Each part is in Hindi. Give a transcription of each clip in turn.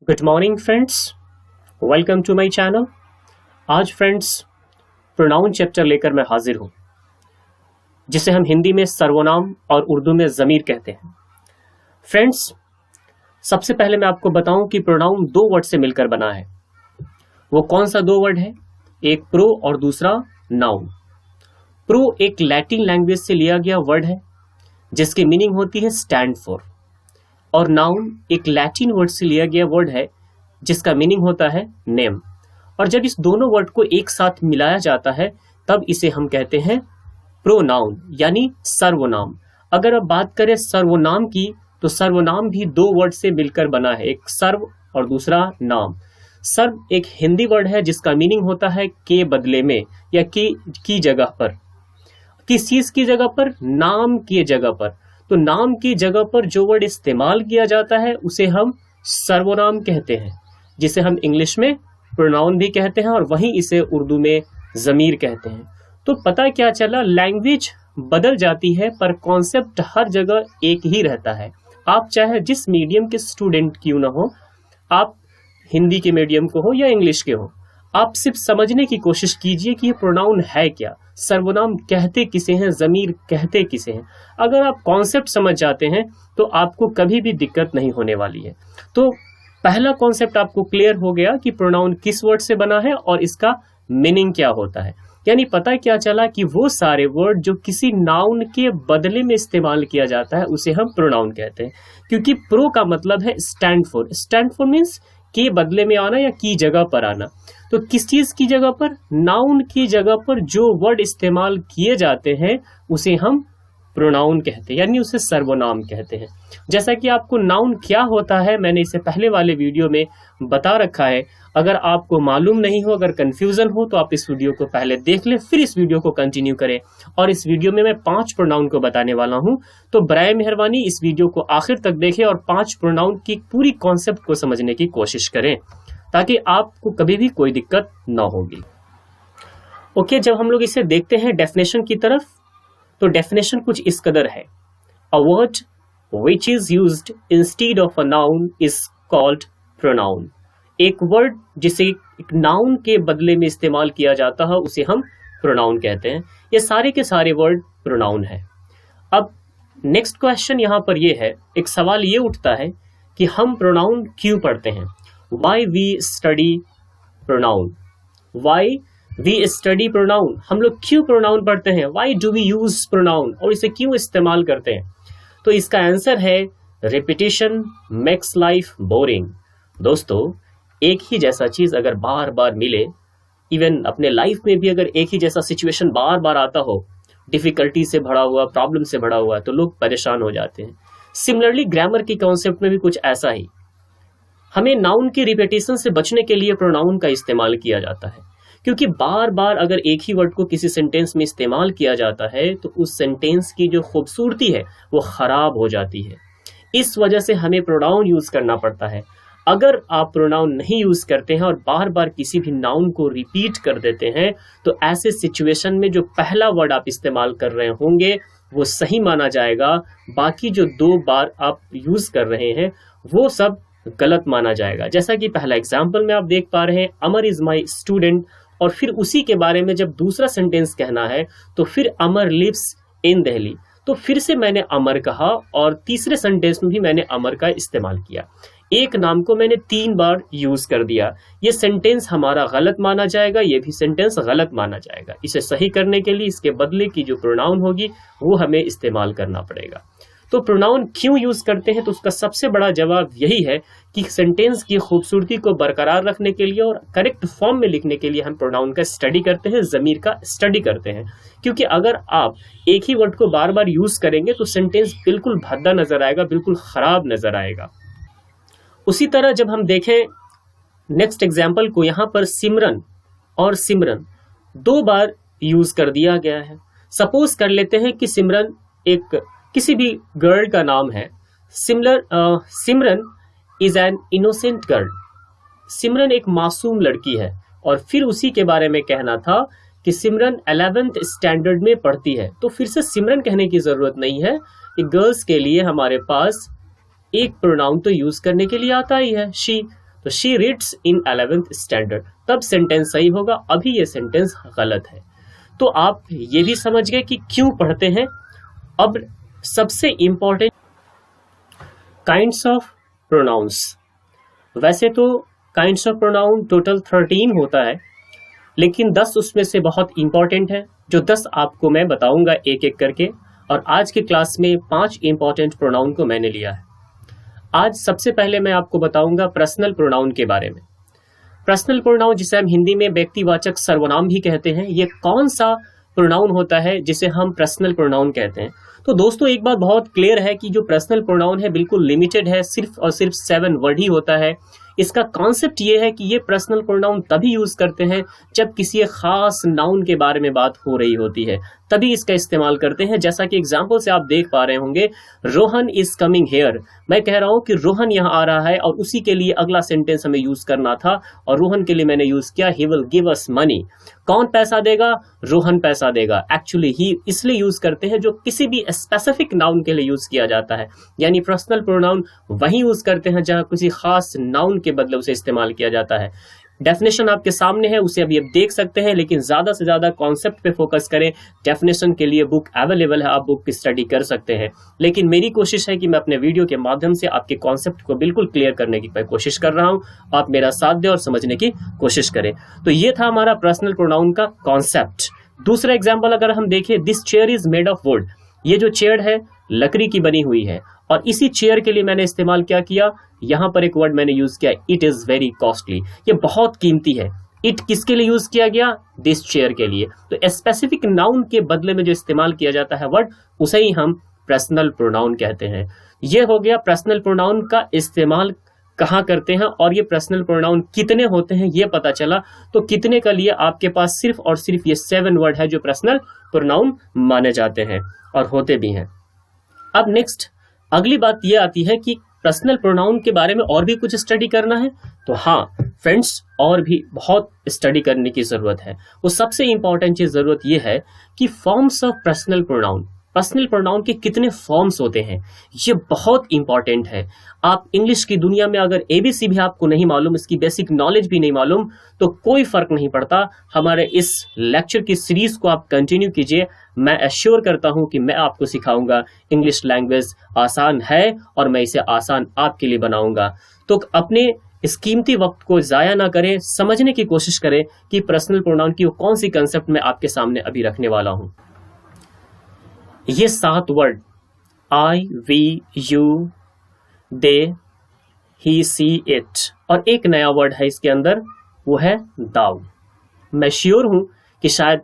Good morning friends, welcome to my channel. आज फ्रेंड्स प्रोनाउन चैप्टर लेकर मैं हाजिर हूं, जिसे हम हिंदी में सर्वनाम और उर्दू में ज़मीर कहते हैं। फ्रेंड्स, सबसे पहले मैं आपको बताऊं कि प्रोनाउन दो वर्ड से मिलकर बना है। वो कौन सा दो वर्ड है? एक प्रो और दूसरा नाउन। प्रो एक लैटिन लैंग्वेज से लिया गया वर्ड है जिसकी मीनिंग होती है स्टैंड फॉर, और नाउन एक लैटिन वर्ड से लिया गया वर्ड है जिसका मीनिंग होता है नेम। और जब इस दोनों वर्ड को एक साथ मिलाया जाता है तब इसे हम कहते हैं प्रोनाउन, यानी सर्वनाम। अगर अब बात करें सर्वनाम की, तो सर्वनाम भी दो वर्ड से मिलकर बना है, एक सर्व और दूसरा नाम। सर्व एक हिंदी वर्ड है जिसका मीनिंग होता है के बदले में या के की जगह पर। किस चीज की जगह पर? नाम की जगह पर। तो नाम की जगह पर जो वर्ड इस्तेमाल किया जाता है उसे हम सर्वनाम कहते हैं, जिसे हम इंग्लिश में प्रोनाउन भी कहते हैं और वहीं इसे उर्दू में ज़मीर कहते हैं। तो पता क्या चला, लैंग्वेज बदल जाती है पर कॉन्सेप्ट हर जगह एक ही रहता है। आप चाहे जिस मीडियम के स्टूडेंट क्यों ना हो, आप हिंदी के मीडियम को हो या इंग्लिश के हो, आप सिर्फ समझने की कोशिश कीजिए कि ये प्रोनाउन है क्या, सर्वनाम कहते किसे हैं, ज़मीर कहते किसे हैं। अगर आप कॉन्सेप्ट समझ जाते हैं तो आपको कभी भी दिक्कत नहीं होने वाली है। तो पहला कॉन्सेप्ट आपको क्लियर हो गया कि प्रोनाउन किस वर्ड से बना है और इसका मीनिंग क्या होता है। यानी पता क्या चला कि वो सारे वर्ड जो किसी नाउन के बदले में इस्तेमाल किया जाता है उसे हम प्रोनाउन कहते हैं, क्योंकि प्रो का मतलब है stand for. Stand for means के बदले में आना या की जगह पर आना। तो किस चीज की जगह पर? नाउन की जगह पर जो वर्ड इस्तेमाल किए जाते हैं उसे हम प्रोनाउन कहते हैं, यानी उसे सर्वनाम कहते हैं। जैसा कि आपको नाउन क्या होता है मैंने इसे पहले वाले वीडियो में बता रखा है। अगर आपको मालूम नहीं हो, अगर कंफ्यूजन हो, तो आप इस वीडियो को पहले देख लें, फिर इस वीडियो को कंटिन्यू करें। और इस वीडियो में मैं 5 प्रोनाउन को बताने वाला हूं, तो बराए मेहरबानी इस वीडियो को आखिर तक देखें और 5 प्रोनाउन की पूरी कॉन्सेप्ट को समझने की कोशिश करें, ताकि आपको कभी भी कोई दिक्कत ना होगी। ओके, जब हम लोग इसे देखते हैं डेफिनेशन की तरफ, तो डेफिनेशन कुछ इस कदर है। A word which is used instead of a noun is called pronoun. एक वर्ड जिसे एक नाउन के बदले में इस्तेमाल किया जाता है उसे हम प्रोनाउन कहते हैं। ये सारे के सारे वर्ड प्रोनाउन है। अब नेक्स्ट क्वेश्चन यहाँ पर ये है, एक सवाल ये उठता है कि हम प्रोनाउन क्यों पढ़ते हैं? Why we study pronoun? Why we study pronoun? हम लोग क्यों प्रोनाउन पढ़ते हैं? Why do we use pronoun? और इसे क्यों इस्तेमाल करते हैं? तो इसका आंसर है repetition makes life boring। दोस्तों, एक ही जैसा चीज अगर बार बार मिले, इवन अपने लाइफ में भी अगर एक ही जैसा सिचुएशन बार बार आता हो, डिफिकल्टी से भरा हुआ, प्रॉब्लम से भरा हुआ, तो लोग परेशान हो जाते हैं। सिमिलरली ग्रामर की कॉन्सेप्ट में भी कुछ ऐसा ही। हमें नाउन के रिपीटेशन से बचने के लिए प्रोनाउन का इस्तेमाल किया जाता है, क्योंकि बार बार अगर एक ही वर्ड को किसी सेंटेंस में इस्तेमाल किया जाता है तो उस सेंटेंस की जो खूबसूरती है वो खराब हो जाती है। इस वजह से हमें प्रोनाउन यूज करना पड़ता है। अगर आप प्रोनाउन नहीं यूज करते हैं और बार बार किसी भी नाउन को रिपीट कर देते हैं, तो ऐसे सिचुएशन में जो पहला वर्ड आप इस्तेमाल कर रहे होंगे वो सही माना जाएगा, बाकी जो 2 बार आप यूज कर रहे हैं वो सब गलत माना जाएगा। जैसा कि पहला एग्जाम्पल में आप देख पा रहे हैं, अमर इज माई स्टूडेंट, और फिर उसी के बारे में जब दूसरा सेंटेंस कहना है तो फिर अमर लिव्स इन दिल्ली, तो फिर से मैंने अमर कहा और तीसरे सेंटेंस में भी मैंने अमर का इस्तेमाल किया। एक नाम को मैंने 3 बार यूज कर दिया। ये सेंटेंस हमारा गलत माना जाएगा, ये भी सेंटेंस गलत माना जाएगा। इसे सही करने के लिए इसके बदले की जो प्रोनाउन होगी वो हमें इस्तेमाल करना पड़ेगा। तो प्रोनाउन क्यों यूज करते हैं? तो उसका सबसे बड़ा जवाब यही है कि सेंटेंस की खूबसूरती को बरकरार रखने के लिए और करेक्ट फॉर्म में लिखने के लिए हम प्रोनाउन का स्टडी करते हैं, ज़मीर का स्टडी करते हैं। क्योंकि अगर आप एक ही वर्ड को बार बार यूज करेंगे तो सेंटेंस बिल्कुल भद्दा नजर आएगा, बिल्कुल खराब नजर आएगा। उसी तरह जब हम देखें नेक्स्ट एग्जाम्पल को, यहाँ पर सिमरन और सिमरन 2 बार यूज कर दिया गया है। सपोज कर लेते हैं कि सिमरन एक किसी भी गर्ल का नाम है। सिमरन इज एन इनोसेंट गर्ल। सिमरन एक मासूम लड़की है। और फिर उसी के बारे में कहना था कि सिमरन 11th स्टैंडर्ड में पढ़ती है, तो फिर से सिमरन कहने की जरूरत नहीं है। कि गर्ल्स के लिए हमारे पास एक प्रोनाउन तो यूज करने के लिए आता ही है, शी। तो she reads in 11th standard, तब सेंटेंस सही होगा, अभी ये सेंटेंस गलत है। तो आप ये भी समझ गए कि क्यों पढ़ते हैं। अब सबसे इंपॉर्टेंट काइंड्स ऑफ प्रोनाउंस। वैसे तो काइंड्स ऑफ प्रोनाउन टोटल 13 होता है, लेकिन 10 उसमें से बहुत इंपॉर्टेंट है, जो 10 आपको मैं बताऊंगा एक एक करके। और आज की क्लास में 5 इंपॉर्टेंट प्रोनाउन को मैंने लिया है। आज सबसे पहले मैं आपको बताऊंगा पर्सनल प्रोनाउन के बारे में। पर्सनल प्रोनाउन, जिसे हम हिंदी में व्यक्तिवाचक सर्वनाम भी कहते हैं, ये कौन सा प्रोनाउन होता है जिसे हम पर्सनल प्रोनाउन कहते हैं। तो दोस्तों एक बात बहुत क्लियर है कि जो पर्सनल प्रोनाउन है बिल्कुल लिमिटेड है, सिर्फ और सिर्फ 7 वर्ड ही होता है। इसका कॉन्सेप्ट ये है कि ये पर्सनल प्रोनाउन तभी यूज करते हैं जब किसी एक खास नाउन के बारे में बात हो रही होती है, तभी इसका इस्तेमाल करते हैं। जैसा कि एग्जाम्पल से आप देख पा रहे होंगे, रोहन इज कमिंग हेयर। मैं कह रहा हूं कि रोहन यहाँ आ रहा है, और उसी के लिए अगला सेंटेंस हमें यूज करना था, और रोहन के लिए मैंने यूज किया he will give us money. कौन पैसा देगा? रोहन पैसा देगा। एक्चुअली ही इसलिए यूज करते हैं जो किसी भी स्पेसिफिक नाउन के लिए यूज किया जाता है, यानी पर्सनल प्रोनाउन वही यूज करते हैं जहां किसी खास नाउन के बदले उसे इस्तेमाल किया जाता है। डेफिनेशन आपके सामने है, उसे अभी आप देख सकते हैं, लेकिन ज्यादा से ज्यादा कॉन्सेप्ट पे फोकस करें। डेफिनेशन के लिए बुक अवेलेबल है, आप बुक की स्टडी कर सकते हैं, लेकिन मेरी कोशिश है कि मैं अपने वीडियो के माध्यम से आपके कॉन्सेप्ट को बिल्कुल क्लियर करने की कोशिश कर रहा हूं। आप मेरा साथ दें और समझने की कोशिश करें। तो ये था हमारा पर्सनल प्रोनाउन का कॉन्सेप्ट। दूसरा एग्जाम्पल अगर हम देखें, this chair is made of would. ये जो चेयर है लकड़ी की बनी हुई है, और इसी चेयर के लिए मैंने इस्तेमाल क्या किया, यहां पर एक वर्ड मैंने यूज किया, इट इज वेरी कॉस्टली। ये बहुत कीमती है। इट किसके लिए यूज किया गया? दिस चेयर के लिए। तो स्पेसिफिक नाउन के बदले में जो इस्तेमाल किया जाता है वर्ड, उसे ही हम पर्सनल प्रोनाउन कहते हैं। ये हो गया पर्सनल प्रोनाउन का इस्तेमाल कहाँ करते हैं, और ये पर्सनल प्रोनाउन कितने होते हैं ये पता चला। तो कितने का लिए आपके पास सिर्फ और सिर्फ ये 7 वर्ड है जो पर्सनल प्रोनाउन माने जाते हैं और होते भी हैं। अब नेक्स्ट अगली बात ये आती है कि पर्सनल प्रोनाउन के बारे में और भी कुछ स्टडी करना है। तो हाँ फ्रेंड्स, और भी बहुत स्टडी करने की जरूरत है। वो सबसे इंपॉर्टेंट चीज जरूरत ये है कि forms of personal pronoun, personal pronoun के कितने फॉर्म्स होते हैं, ये बहुत इंपॉर्टेंट है। आप इंग्लिश की दुनिया में अगर एबीसी भी आपको नहीं मालूम, इसकी बेसिक नॉलेज भी नहीं मालूम, तो कोई फर्क नहीं पड़ता। हमारे इस लेक्चर की सीरीज को आप कंटिन्यू कीजिए। मैं एश्योर करता हूं कि मैं आपको सिखाऊंगा। इंग्लिश लैंग्वेज आसान है और मैं इसे आसान आपके लिए बनाऊंगा। तो अपने इस कीमती वक्त को जाया ना करें, समझने की कोशिश करें कि पर्सनल प्रोनाउन की वो कौन सी कंसेप्ट मैं आपके सामने अभी रखने वाला हूं। ये 7 word, I, we, you, they, he, she, it, और एक नया वर्ड है इसके अंदर, वो है दाऊ। मैं श्योर हूं कि शायद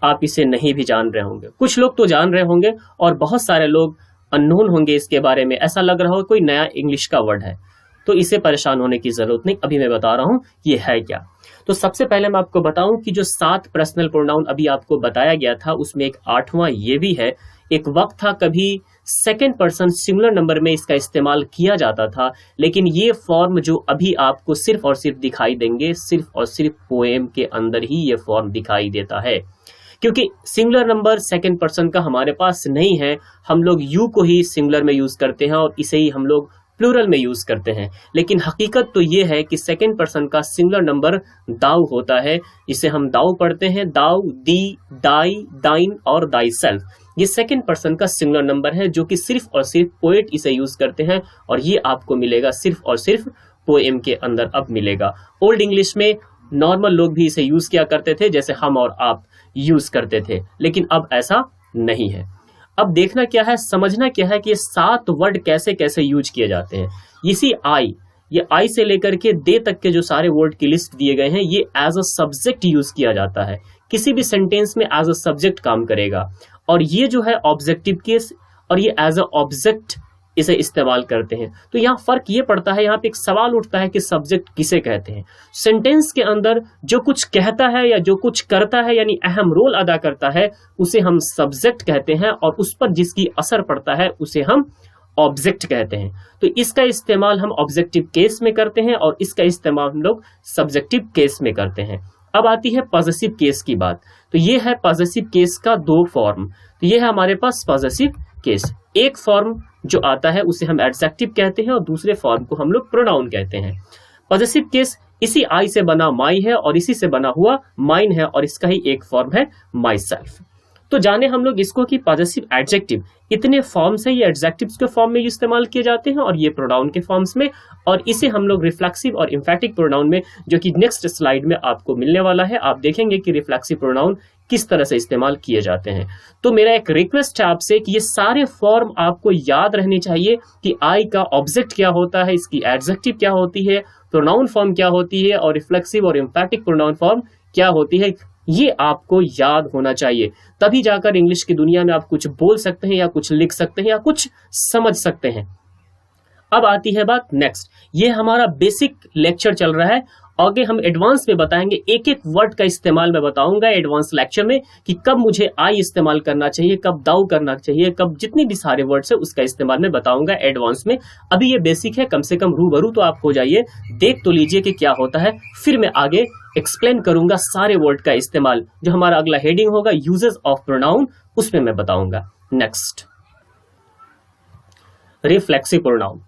आप इसे नहीं भी जान रहे होंगे। कुछ लोग तो जान रहे होंगे और बहुत सारे लोग अननोन होंगे इसके बारे में। ऐसा लग रहा हो कोई नया इंग्लिश का वर्ड है, तो इसे परेशान होने की जरूरत नहीं। अभी मैं बता रहा हूं ये है क्या। तो सबसे पहले मैं आपको बताऊं कि जो 7 पर्सनल प्रोनाउन अभी आपको बताया गया था, उसमें एक 8वां ये भी है। एक वक्त था कभी सेकंड पर्सन सिंगुलर नंबर में इसका इस्तेमाल किया जाता था, लेकिन ये फॉर्म जो अभी आपको सिर्फ और सिर्फ दिखाई देंगे, सिर्फ और सिर्फ पोएम के अंदर ही ये फॉर्म दिखाई देता है, क्योंकि सिंगुलर नंबर सेकंड पर्सन का हमारे पास नहीं है। हम लोग यू को ही सिंगुलर में यूज करते हैं और इसे ही हम लोग प्लूरल में यूज करते हैं। लेकिन हकीकत तो ये है कि सेकंड पर्सन का सिंगुलर नंबर दाऊ होता है। इसे हम दाऊ पढ़ते हैं, दाऊ, दी, दाई, दाइन और दाई सेल्फ। ये सेकंड पर्सन का सिंगुलर नंबर है जो कि सिर्फ और सिर्फ पोएट इसे यूज करते हैं, और ये आपको मिलेगा सिर्फ और सिर्फ पोएम के अंदर अब मिलेगा। ओल्ड इंग्लिश में नॉर्मल लोग भी इसे यूज किया करते थे, जैसे हम और आप यूज करते थे, लेकिन अब ऐसा नहीं है। अब देखना क्या है, समझना क्या है कि ये 7 वर्ड कैसे कैसे यूज किए जाते हैं। इसी आई, ये आई से लेकर के दे तक के जो सारे वर्ड की लिस्ट दिए गए हैं, ये एज अ सब्जेक्ट यूज किया जाता है। किसी भी सेंटेंस में एज अ सब्जेक्ट काम करेगा, और ये जो है ऑब्जेक्टिव केस, और ये एज अ ऑब्जेक्ट इसे इस्तेमाल करते हैं। तो यहाँ फर्क ये पड़ता है, यहाँ पे एक सवाल उठता है कि सब्जेक्ट किसे कहते हैं। सेंटेंस के अंदर जो कुछ कहता है या जो कुछ करता है, यानी अहम रोल अदा करता है, उसे हम सब्जेक्ट कहते हैं, और उस पर जिसकी असर पड़ता है उसे हम ऑब्जेक्ट कहते हैं। तो इसका इस्तेमाल हम ऑब्जेक्टिव केस में करते हैं और इसका इस्तेमाल हम लोग सब्जेक्टिव केस में करते हैं। अब आती है पॉजेसिव केस की बात। तो ये है पॉजेसिव केस का 2 फॉर्म। तो ये है हमारे पास पॉजेसिव केस। एक फॉर्म जो आता है उसे हम एडजेक्टिव कहते हैं और दूसरे फॉर्म को हम लोग प्रोनाउन कहते हैं। पॉजेसिव केस इसी आई से बना माई है और इसी से बना हुआ माइन है और इसका ही एक फॉर्म है माई सेल्फ। तो जाने हम लोग इसको कि पॉजेसिव एडजेक्टिव इतने फॉर्म्स है, ये एडजेक्टिव्स के फॉर्म में इस्तेमाल किए जाते हैं और ये प्रोनाउन के फॉर्म्स में, और इसे हम लोग रिफ्लेक्सिव और एम्फैटिक प्रोनाउन में, जो कि नेक्स्ट स्लाइड में आपको मिलने वाला है, आप देखेंगे कि रिफ्लेक्सिव प्रोनाउन किस तरह से इस्तेमाल किए जाते हैं। तो मेरा एक रिक्वेस्ट है आपसे कि ये सारे फॉर्म आपको याद रहने चाहिए कि आई का ऑब्जेक्ट क्या होता है, इसकी एडजेक्टिव क्या होती है, प्रोनाउन फॉर्म क्या होती है और रिफ्लेक्सिव और एम्फैटिक प्रोनाउन फॉर्म क्या होती है। ये आपको याद होना चाहिए, तभी जाकर इंग्लिश की दुनिया में आप कुछ बोल सकते हैं या कुछ लिख सकते हैं या कुछ समझ सकते हैं। अब आती है बात नेक्स्ट, ये हमारा बेसिक लेक्चर चल रहा है, आगे हम एडवांस में बताएंगे, एक एक वर्ड का इस्तेमाल मैं बताऊंगा एडवांस लेक्चर में कि कब मुझे आई इस्तेमाल करना चाहिए, कब दाऊ करना चाहिए, कब जितनी भी सारे वर्ड्स है उसका इस्तेमाल मैं बताऊंगा एडवांस में। अभी ये बेसिक है, कम से कम रूबरू तो आप हो जाइए, देख तो लीजिए कि क्या होता है, फिर मैं आगे एक्सप्लेन करूंगा सारे वर्ड का इस्तेमाल। जो हमारा अगला हेडिंग होगा यूजेस ऑफ प्रोनाउन, उसमें मैं बताऊंगा। Next, reflexive pronoun,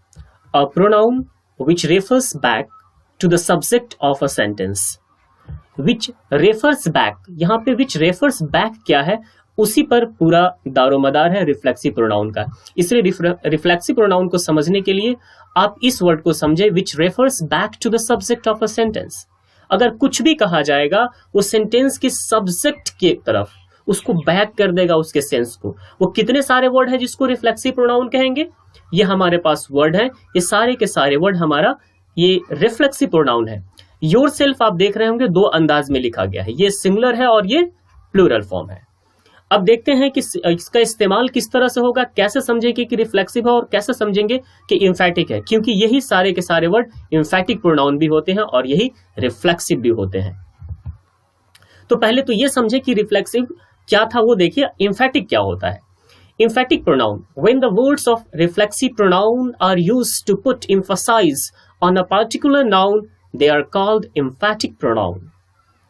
a pronoun which refers back to the subject of a sentence, which refers back, यहाँ पे which refers back क्या है, उसी पर पूरा दारोमदार है रिफ्लेक्सिव प्रोनाउन का। इसलिए रिफ्लेक्सिव प्रोनाउन को समझने के लिए आप इस वर्ड को समझे, which refers back to the subject of a sentence। अगर कुछ भी कहा जाएगा वो सेंटेंस के सब्जेक्ट की तरफ उसको बैक कर देगा, उसके सेंस को। वो कितने सारे वर्ड है जिसको रिफ्लेक्सिव प्रोनाउन कहेंगे, ये हमारे पास वर्ड है, ये सारे के सारे वर्ड हमारा ये रिफ्लेक्सिव प्रोनाउन है। योरसेल्फ आप देख रहे होंगे दो अंदाज में लिखा गया है, ये सिंगुलर है और ये प्लूरल फॉर्म है। अब देखते हैं कि इसका इस्तेमाल किस तरह से होगा, कैसे समझेंगे कि रिफ्लेक्सिव है और कैसे समझेंगे कि इम्फैटिक है, क्योंकि यही सारे के सारे वर्ड इम्फैटिक प्रोनाउन भी होते हैं और यही रिफ्लेक्सिव भी होते हैं। तो पहले तो ये समझे कि रिफ्लेक्सिव क्या था, वो देखिए इम्फैटिक क्या होता है। Emphatic pronoun, when the words of reflexive pronoun are used to put emphasis on a particular noun, they are called emphatic pronoun.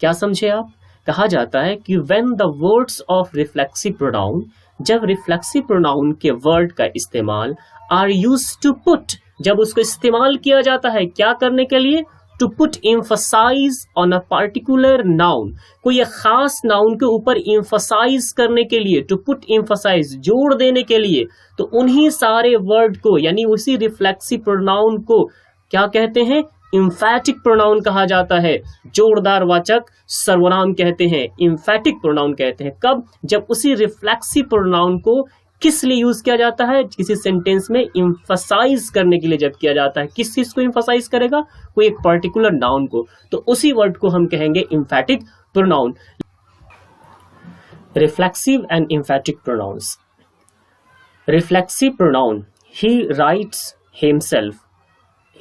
क्या समझे आप? कहा जाता है कि when the words of reflexive pronoun, जब reflexive pronoun के word का इस्तेमाल are used to put, जब उसको इस्तेमाल किया जाता है क्या करने के लिए, to put emphasize on a particular noun, कोई एक खास नाउन के ऊपर emphasize करने के लिए, to put emphasize जोड़ देने के लिए, तो उन्हीं सारे वर्ड को यानी उसी रिफ्लेक्सिव प्रोनाउन को क्या कहते हैं, emphatic प्रोनाउन कहा जाता है। जोड़दार वाचक सर्वनाम कहते हैं, emphatic प्रोनाउन कहते हैं। कब? जब उसी रिफ्लेक्सिव प्रोनाउन को किस लिए यूज किया जाता है, किसी सेंटेंस में इम्फसाइज करने के लिए जब किया जाता है। किस चीज को इम्फसाइज करेगा, कोई एक पर्टिकुलर नाउन को, तो उसी वर्ड को हम कहेंगे emphatic pronoun. Reflexive and emphatic pronouns. Reflexive pronoun, he writes himself,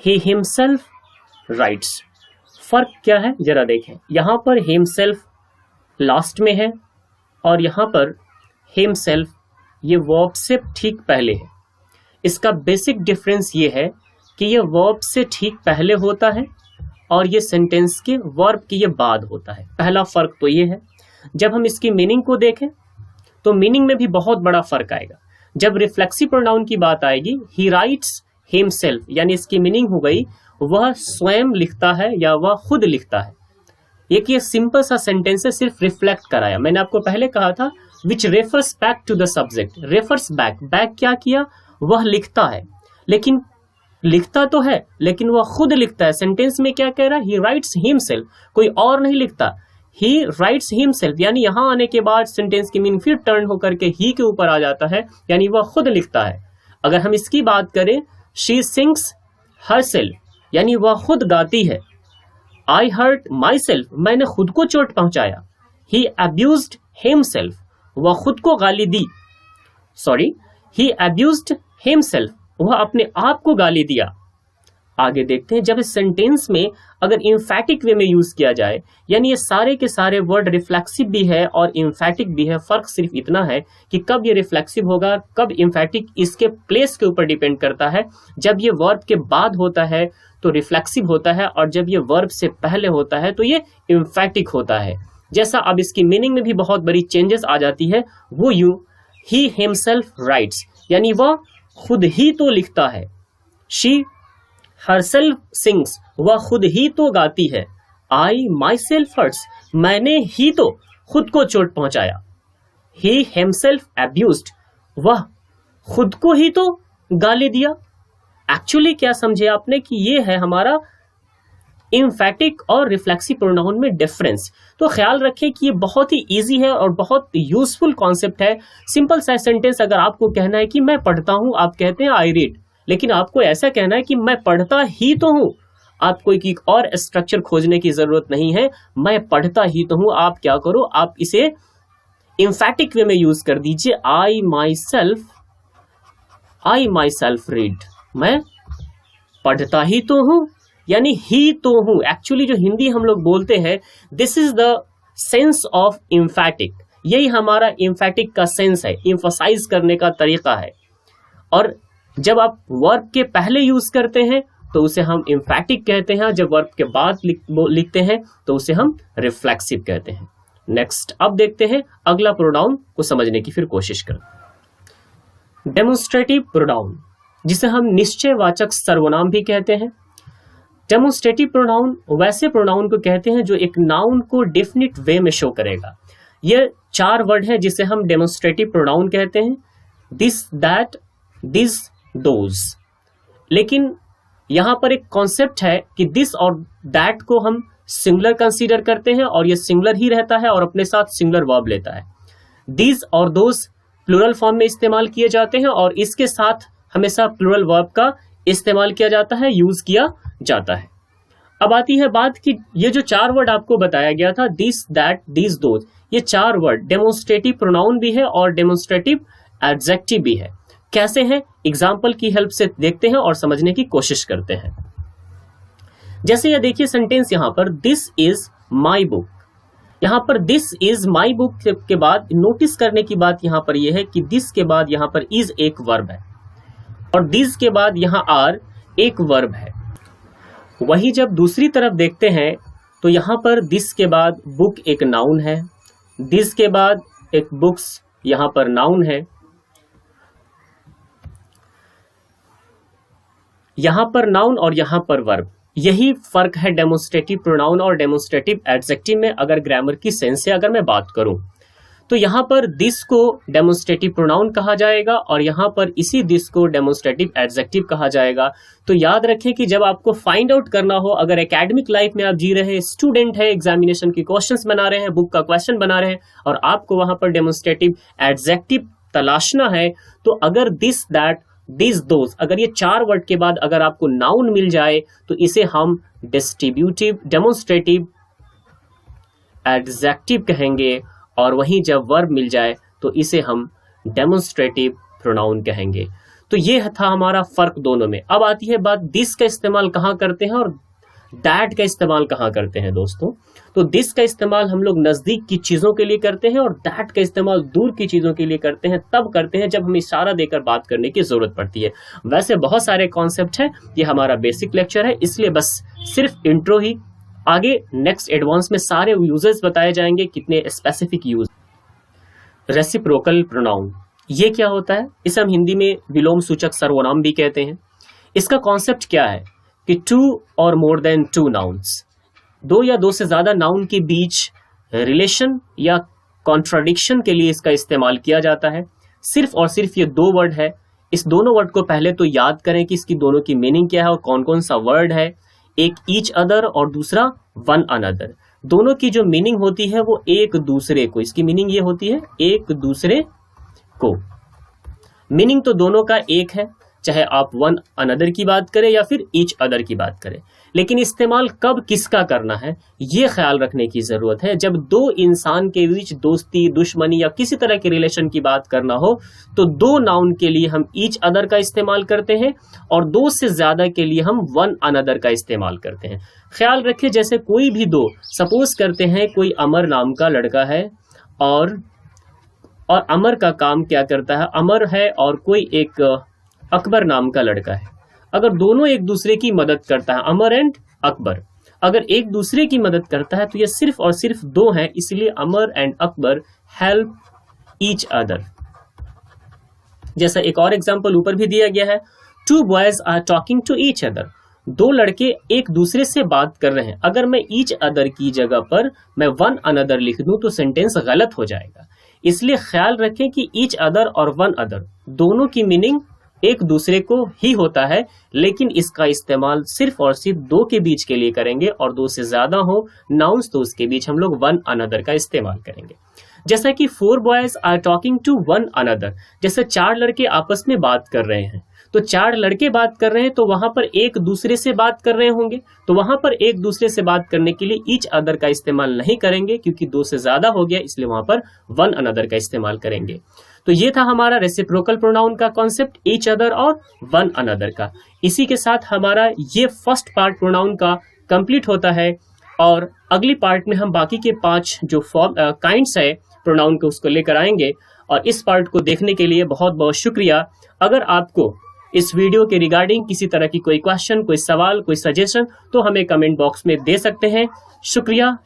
he himself writes. फर्क क्या है जरा देखें, यहां पर हिमसेल्फ लास्ट में है और यहां पर हिमसेल्फ ये वर्ब से ठीक पहले है। इसका बेसिक डिफरेंस ये है कि ये वर्ब से ठीक पहले होता है और ये सेंटेंस के वर्ब के ये बाद होता है। पहला फर्क तो ये है। जब हम इसकी मीनिंग को देखें तो मीनिंग में भी बहुत बड़ा फर्क आएगा। जब रिफ्लेक्सिव प्रोनाउन की बात आएगी, ही राइट्स हिमसेल्फ, यानी इसकी मीनिंग हो गई वह स्वयं लिखता है या वह खुद लिखता है। एक ये सिंपल सा सेंटेंस है, सिर्फ रिफ्लेक्ट कराया। मैंने आपको पहले कहा था which refers back to the subject, refers back, back क्या किया, वह लिखता है, लेकिन लिखता तो है लेकिन वह खुद लिखता है। सेंटेंस में क्या कह रहा है, he writes himself, कोई और नहीं लिखता, he writes himself, यानी यहां आने के बाद सेंटेंस की मीनिंग फिर टर्न होकर के ही के ऊपर आ जाता है, यानी वह खुद लिखता है। अगर हम इसकी बात करें, she sings herself, यानी वह खुद गाती है। I hurt myself, मैंने खुद को चोट पहुंचाया। He abused himself, वह खुद को गाली दी। he abused himself, वह अपने आप को गाली दिया। आगे देखते हैं, जब इस सेंटेंस में अगर इम्फैटिक वे में यूज किया जाए, यानी ये सारे के सारे वर्ड रिफ्लेक्सिव भी है और इम्फैटिक भी है। फर्क सिर्फ इतना है कि कब ये रिफ्लेक्सिव होगा, कब इम्फैटिक, इसके प्लेस के ऊपर डिपेंड करता है। जब ये वर्ब के बाद होता है तो रिफ्लेक्सिव होता है और जब ये वर्ब से पहले होता है तो ये इम्फैटिक होता है। जैसा अब इसकी मीनिंग में भी बहुत बड़ी चेंजेस आ जाती है, वो यूं, ही हिमसेल्फ राइट्स, यानी वह खुद ही तो लिखता है। शी हरसेल्फ सिंग्स, वह खुद ही तो गाती है। आई माई सेल्फ हर्ट्स, मैंने ही तो खुद को चोट पहुंचाया। ही हिमसेल्फ अब्यूज्ड, वह खुद को ही तो गाली दिया। एक्चुअली क्या समझे आपने कि ये है हमारा इम्फेटिक और रिफ्लेक्सिव प्रोनाउन में डिफरेंस। तो ख्याल रखें कि ये बहुत ही इजी है और बहुत यूजफुल कॉन्सेप्ट है। सिंपल सा सेंटेंस अगर आपको कहना है कि मैं पढ़ता हूं, आप कहते हैं आई रीड, लेकिन आपको ऐसा कहना है कि मैं पढ़ता ही तो हूं। आपको एक और स्ट्रक्चर खोजने की जरूरत नहीं है, मैं पढ़ता ही तो हूं। आप क्या करो, आप इसे इम्फेटिक वे में यूज कर दीजिए। आई माई सेल्फ रीड, मैं पढ़ता ही तो हूं, यानी ही तो हूं। एक्चुअली जो हिंदी हम लोग बोलते हैं, this is the sense of emphatic. यही हमारा इम्फेटिक का सेंस है, इम्फसाइज करने का तरीका है। और जब आप वर्ब के पहले यूज करते हैं तो उसे हम इम्फेटिक कहते हैं, जब वर्ब के बाद लिखते हैं तो उसे हम रिफ्लेक्सिव कहते हैं। नेक्स्ट अब देखते हैं अगला प्रोनाउन को समझने की फिर कोशिश करें। डेमोन्स्ट्रेटिव प्रोनाउन, जिसे हम निश्चयवाचक सर्वनाम भी कहते हैं। डेमोन्स्ट्रेटिव प्रोनाउन वैसे प्रोनाउन को कहते हैं जो एक नाउन को डेफिनिट वे में शो करेगा। ये 4 वर्ड है जिसे हम डेमोन्स्ट्रेटिव प्रोनाउन कहते हैं। This, that, this, those. लेकिन यहां पर एक कॉन्सेप्ट है कि दिस और दैट को हम सिंगुलर कंसीडर करते हैं और ये सिंगुलर ही रहता है और अपने साथ सिंगुलर वर्ब लेता है। दिस और दोज प्लूरल फॉर्म में इस्तेमाल किए जाते हैं और इसके साथ हमेशा प्लूरल वर्ब का इस्तेमाल किया जाता है, यूज किया जाता है। अब आती है बात कि ये जो 4 वर्ड आपको बताया गया था, दिस, दैट, दिस, दोज, ये 4 वर्ड डेमोन्स्ट्रेटिव प्रोनाउन भी है और डेमोन्स्ट्रेटिव एडजेक्टिव भी है। कैसे हैं, एग्जाम्पल की हेल्प से देखते हैं और समझने की कोशिश करते हैं। जैसे ये देखिए सेंटेंस, यहां पर दिस इज माई बुक। यहां पर दिस इज माई बुक के बाद नोटिस करने की बात यहां पर यह है कि दिस के बाद यहां पर इज एक वर्ब है और दिस के बाद यहां आर एक वर्ब है। वही जब दूसरी तरफ देखते हैं तो यहां पर दिस के बाद बुक एक नाउन है, दिस के बाद एक बुक्स यहां पर नाउन है, यहां पर नाउन और यहां पर वर्ब। यही फर्क है डेमोन्स्ट्रेटिव प्रोनाउन और डेमोन्स्ट्रेटिव एडजेक्टिव में। अगर ग्रामर की सेंस से अगर मैं बात करूं तो यहां पर दिस को डेमोन्स्ट्रेटिव प्रोनाउन कहा जाएगा और यहां पर इसी दिस को डेमोन्स्ट्रेटिव एडजेक्टिव कहा जाएगा। तो याद रखें कि जब आपको फाइंड आउट करना हो, अगर एकेडमिक लाइफ में आप जी रहे हैं, स्टूडेंट है, एग्जामिनेशन की क्वेश्चंस बना रहे हैं, बुक का क्वेश्चन बना रहे हैं और आपको वहां पर डेमोन्स्ट्रेटिव एडजेक्टिव तलाशना है, तो अगर दिस, दैट, दिस, दोज, अगर ये 4 वर्ड के बाद अगर आपको नाउन मिल जाए तो इसे हम डेमोन्स्ट्रेटिव एडजेक्टिव कहेंगे और वहीं जब वर्ब मिल जाए तो इसे हम डेमोन्स्ट्रेटिव प्रोनाउन कहेंगे। तो ये था हमारा फर्क दोनों में। अब आती है बात दिस का इस्तेमाल कहाँ करते हैं और दैट का इस्तेमाल कहाँ करते हैं दोस्तों। तो दिस का इस्तेमाल हम लोग नजदीक की चीजों के लिए करते हैं और दैट का इस्तेमाल दूर की चीजों के लिए करते हैं। तब करते हैं जब हमें इशारा देकर बात करने की जरूरत पड़ती है। वैसे बहुत सारे कॉन्सेप्ट है, ये हमारा बेसिक लेक्चर है, इसलिए बस सिर्फ इंट्रो ही। आगे नेक्स्ट एडवांस में सारे यूजेस बताए जाएंगे, कितने स्पेसिफिक यूज। रेसिप्रोकल प्रोनाउन, ये क्या होता है? इसे हम हिंदी में विलोम सूचक सर्वनाम भी कहते हैं। इसका कॉन्सेप्ट क्या है कि 2 और मोर देन 2 नाउन्स, 2 या 2 से ज्यादा नाउन के बीच रिलेशन या कॉन्ट्राडिक्शन के लिए इसका इस्तेमाल किया जाता है। सिर्फ और सिर्फ ये 2 वर्ड है। इस दोनों वर्ड को पहले तो याद करें कि इसकी दोनों की मीनिंग क्या है और कौन कौन सा वर्ड है। एक ईच अदर और दूसरा वन अनदर। दोनों की जो मीनिंग होती है वो एक दूसरे को, इसकी मीनिंग ये होती है एक दूसरे को। मीनिंग तो दोनों का एक है, चाहे आप वन अनदर की बात करें या फिर ईच अदर की बात करें, लेकिन इस्तेमाल कब किसका करना है ये ख्याल रखने की जरूरत है। जब 2 इंसान के बीच दोस्ती, दुश्मनी या किसी तरह के रिलेशन की बात करना हो तो 2 नाउन के लिए हम ईच अदर का इस्तेमाल करते हैं और 2 से ज्यादा के लिए हम वन अनदर का इस्तेमाल करते हैं। ख्याल रखें, जैसे कोई भी 2, सपोज करते हैं कोई अमर नाम का लड़का है और अमर का काम क्या करता है, अमर है और कोई एक अकबर नाम का लड़का है। अगर दोनों एक दूसरे की मदद करता है, अमर एंड अकबर अगर एक दूसरे की मदद करता है तो ये सिर्फ और सिर्फ 2 हैं, इसलिए Amar and Akbar help each other. जैसा एक और एग्जांपल ऊपर भी दिया गया है, 2 boys are talking to each other. दो लड़के एक दूसरे से बात कर रहे हैं, अगर मैं ईच अदर की जगह पर मैं वन अनदर लिख दूं तो सेंटेंस गलत हो जाएगा। इसलिए ख्याल रखें कि ईच अदर और वन अदर दोनों की मीनिंग एक दूसरे को ही होता है, लेकिन इसका इस्तेमाल सिर्फ और सिर्फ दो के बीच के लिए करेंगे, और दो से ज्यादा हो नाउन्स तो उसके बीच हम लोग वन अनदर का इस्तेमाल करेंगे। जैसा कि 4 boys are talking to one another, जैसे 4 लड़के आपस में बात कर रहे हैं, तो 4 लड़के बात कर रहे हैं तो वहां पर एक दूसरे से बात कर रहे होंगे, तो वहां पर एक दूसरे से बात करने के लिए ईच अदर का इस्तेमाल नहीं करेंगे, क्योंकि दो से ज्यादा हो गया, इसलिए वहां पर वन अनदर का इस्तेमाल करेंगे। तो ये था हमारा रेसिप्रोकल प्रोनाउन का कॉन्सेप्ट, ईच अदर और वन अनदर का। इसी के साथ हमारा ये फर्स्ट पार्ट प्रोनाउन का कंप्लीट होता है, और अगली पार्ट में हम बाकी के 5 जो काइंड्स है प्रोनाउन के उसको लेकर आएंगे। और इस पार्ट को देखने के लिए बहुत बहुत शुक्रिया। अगर आपको इस वीडियो के रिगार्डिंग किसी तरह की कोई क्वेश्चन, कोई सवाल, कोई सजेशन, तो हमें कमेंट बॉक्स में दे सकते हैं। शुक्रिया।